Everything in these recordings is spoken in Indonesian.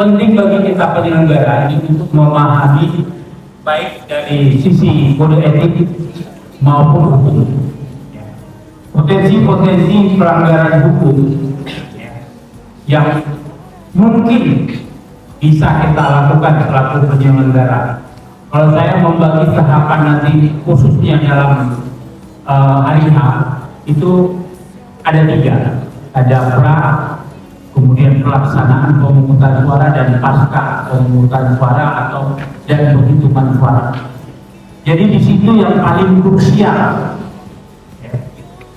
penting bagi kita penyelenggara ini untuk memahami baik dari sisi kode etik maupun hukum. Potensi-potensi pelanggaran hukum yang mungkin bisa kita lakukan selaku penyelenggara. Kalau saya membagi tahapan nanti khususnya dalam hari H itu ada 3, ada pra, kemudian pelaksanaan pemungutan suara, dan pasca pemungutan suara atau dan penghitungan suara. Jadi di situ yang paling krusial.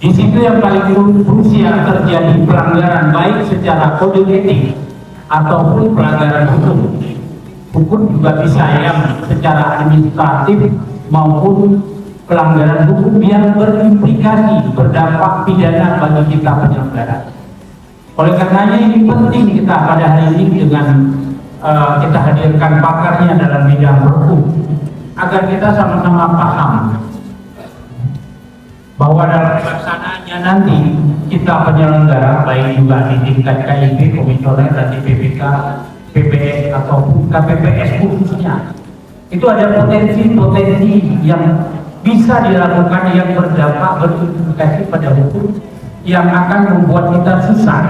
Di situ yang paling krusial terjadi pelanggaran baik secara kode etik ataupun pelanggaran hukum. Hukum juga bisa yang secara administratif maupun pelanggaran hukum yang berimplikasi berdampak pidana bagi kita penyelenggara. Oleh karenanya ini penting kita pada hari ini dengan kita hadirkan pakarnya dalam bidang hukum agar kita sama-sama paham bahwa dalam pelaksanaannya nanti kita penyelenggara baik juga di tingkat KIP, komisioner, dan di PPK, PPS ataupun KPPS khususnya itu ada potensi-potensi yang bisa dilakukan yang berdampak berimplikasi pada hukum yang akan membuat kita susah.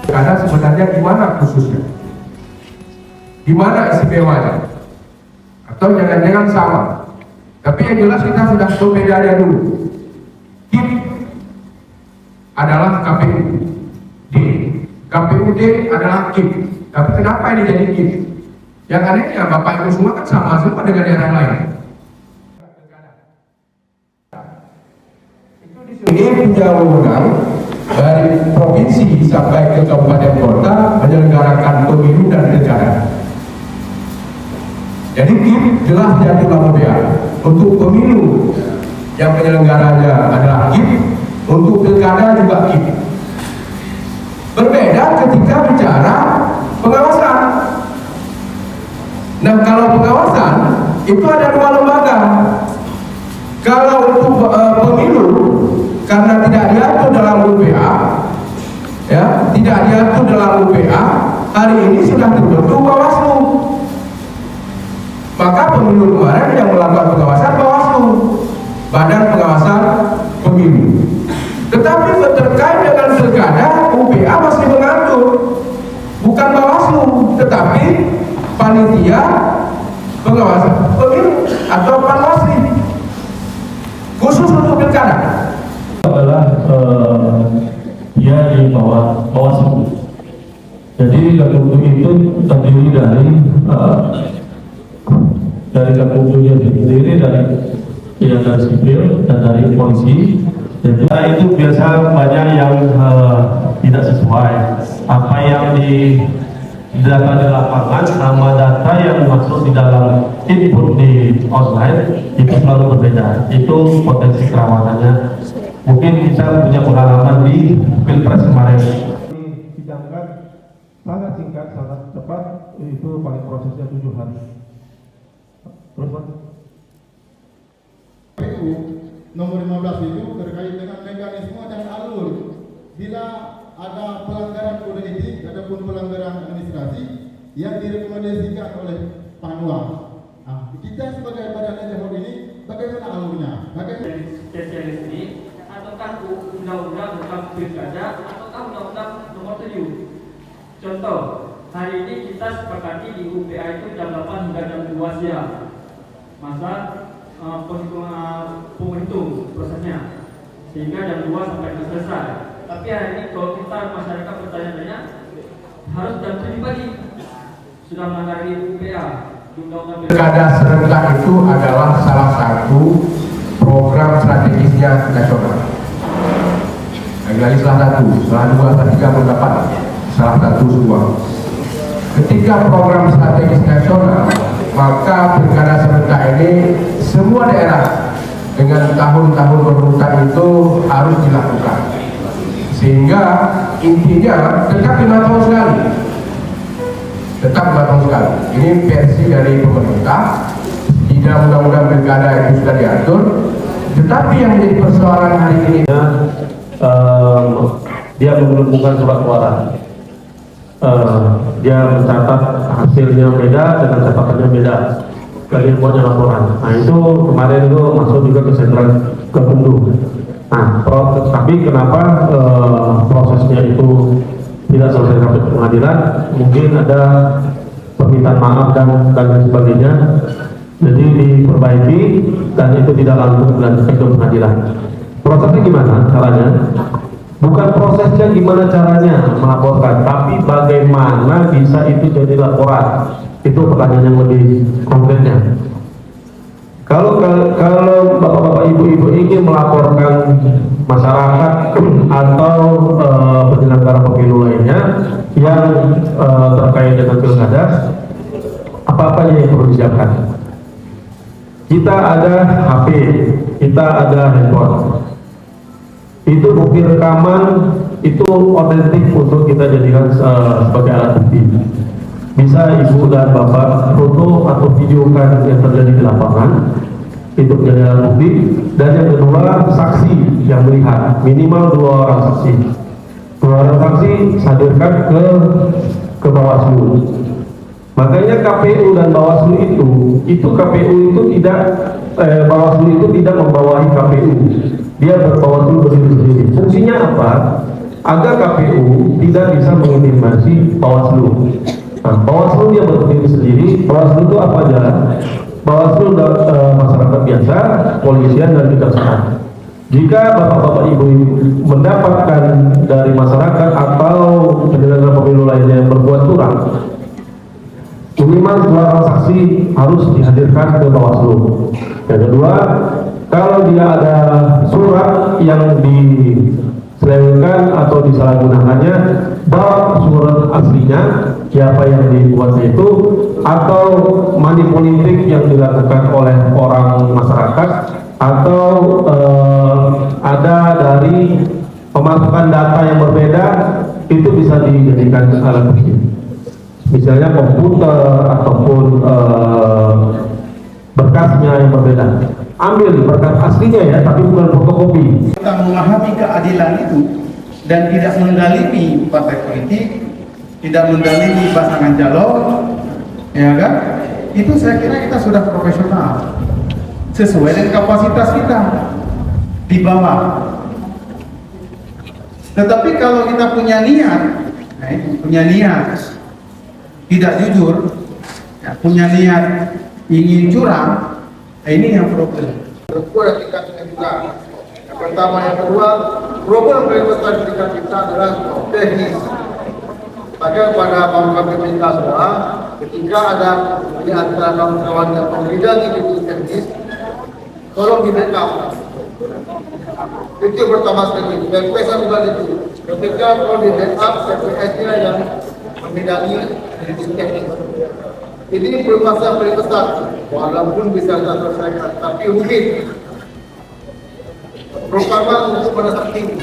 Karena sebenarnya gimana khususnya? Gimana istimewanya? Atau jangan-jangan sama? Tapi yang jelas kita sudah tahu bedanya dulu. KIP adalah KPUD, KPUD adalah KIP. Tapi kenapa ini jadi KIP? Yang anehnya Bapak Ibu semua kan sama semua dengan daerah lain. Itu di sini punya wewenang dari provinsi sampai ke kabupaten kota menyelenggarakan pemilu dan pilkada. Jadi KIP jelas diatur dalam BA. Untuk pemilu yang penyelenggaranya adalah KIP, untuk pilkada juga KIP. Berbeda ketika bicara pengawasan. Nah, kalau pengawasan itu ada 2 lembaga. Kalau untuk pemilu karena tidak diatur dalam UPA, ya, tidak diatur dalam UPA, hari ini sudah terbentuk Bawaslu. Maka pemilu kemarin yang melakukan pengawasan Bawaslu, Badan Pengawasan Pemilu. Tetapi terkait dengan pilkada, UPA masih mengatur, bukan Bawaslu, tetapi panitia pengawasan pemilu atau Panwasli khusus untuk pilkada. Adalah dia di bawah Bawaslu. Jadi Gakumdu itu terdiri dari Gakumdunya sendiri, dari sipil dan dari polisi. Jadi itu biasa banyak yang tidak sesuai apa yang di data di lapangan sama data yang masuk di dalam input di online itu selalu berbeda. Itu potensi kerawanannya. Mungkin kita punya pengalaman di Pilpres kemarin. Sidangkan sangat singkat, sangat cepat, itu paling prosesnya 7 hari. Terus Pak? KPU nomor 15 itu terkait dengan mekanisme dan alur bila ada pelanggaran kode etik ataupun pelanggaran administrasi yang direkomendasikan oleh Panwa. Nah, kita sebagai badan legislatif ini bagaimana alurnya? Bagaimana spesialis ini? Ataukah undang-undang tentang pilkada ataukah undang-undang nomor 7? Contoh, hari ini kita sepakati di UPA itu jam 8 hingga jam 2 siang masa penghitung prosesnya sehingga jam 2 sampai selesai. Tapi hari ini kalau kita masyarakat bertanya-tanya harus jam 7 pagi sudah melanggar UPA. Pilkada serentak itu adalah salah satu program strategisnya nasional. Lagi salah satu, salah 2 atau 3 mendapat salah satu semua. Ketika program strategis nasional, maka pilkada serentak ini semua daerah dengan tahun-tahun berurutan itu harus dilakukan. Sehingga intinya tetap 5 tahun sekali. Tetap 5 tahun sekali. Ini versi dari pemerintah. Di dalam undang-undang pilkada itu sudah diatur. Tetapi yang menjadi persoalan hari ini dia mengumpulkan surat suara. Dia mencatat hasilnya beda dengan catatannya beda, lagi buatnya laporan. Nah itu kemarin itu masuk juga ke sentra Gakumdu. Nah tapi kenapa prosesnya itu tidak selesai sampai ke pengadilan? Mungkin ada permintaan maaf dan lain sebagainya, jadi diperbaiki dan itu tidak langsung dilanjutkan ke pengadilan. Prosesnya gimana caranya? Bukan prosesnya gimana caranya melaporkan, tapi bagaimana bisa itu jadi laporan. Itu pertanyaan yang lebih konkretnya. Kalau bapak-bapak ibu-ibu ingin melaporkan masyarakat atau penyelenggara pemilu lainnya yang terkait dengan pilkada, apa-apa yang perlu disiapkan? Kita ada HP, kita ada handphone. Itu bukti rekaman itu otentik untuk kita jadikan sebagai alat bukti. Bisa ibu dan bapak foto atau videokan yang terjadi di lapangan, itu menjadi alat bukti. Dan yang kedua, saksi yang melihat, minimal 2 orang saksi. 2 orang saksi hadirkan ke Bawaslu. Makanya KPU dan Bawaslu itu KPU itu tidak Bawaslu itu tidak membawahi KPU. Dia Bawaslu berdiri sendiri. Fungsinya apa? Agar KPU tidak bisa mengintimidasi Bawaslu. Nah, Bawaslu dia berdiri sendiri. Bawaslu itu apa aja? Bawaslu masyarakat biasa, polisian dan kejaksaan. Jika bapak-bapak ibu mendapatkan dari masyarakat atau penyelenggara pemilu lainnya yang berbuat curang, minimal 2 orang saksi harus dihadirkan ke Bawaslu. Yang kedua, kalau dia ada surat yang diselewengkan atau disalahgunakannya, bawa surat aslinya, siapa yang dibuatnya itu, atau money politik yang dilakukan oleh orang masyarakat, atau ada dari pemasukan data yang berbeda, itu bisa dijadikan alat bukti. Misalnya komputer ataupun berkasnya yang berbeda. Ambil berkas aslinya ya, tapi bukan fotokopi. Kita memahami keadilan itu dan tidak mendalimi partai politik, tidak mendalimi pasangan calon, ya kan? Itu saya kira kita sudah profesional, sesuai dengan kapasitas kita di bawah. Tetapi kalau kita punya niat, tidak jujur, ya, punya niat ingin curang, ini yang problem. Ada tingkatnya juga. Yang pertama, yang kedua, problem berikutnya tingkat kita adalah teknis. Maka pada kami minta semua, ketika ada di antara kawan-kawan yang berbeda di titik teknis, tolong di backup. Itu pertama sekali. BPS bukan itu. Ketika kalau di backup, BPS-nya yang membidangi titik teknis. Ini permasalahan paling besar, walaupun bisa kita selesaikan, tapi rumit. Terutama untuk pada saat ini.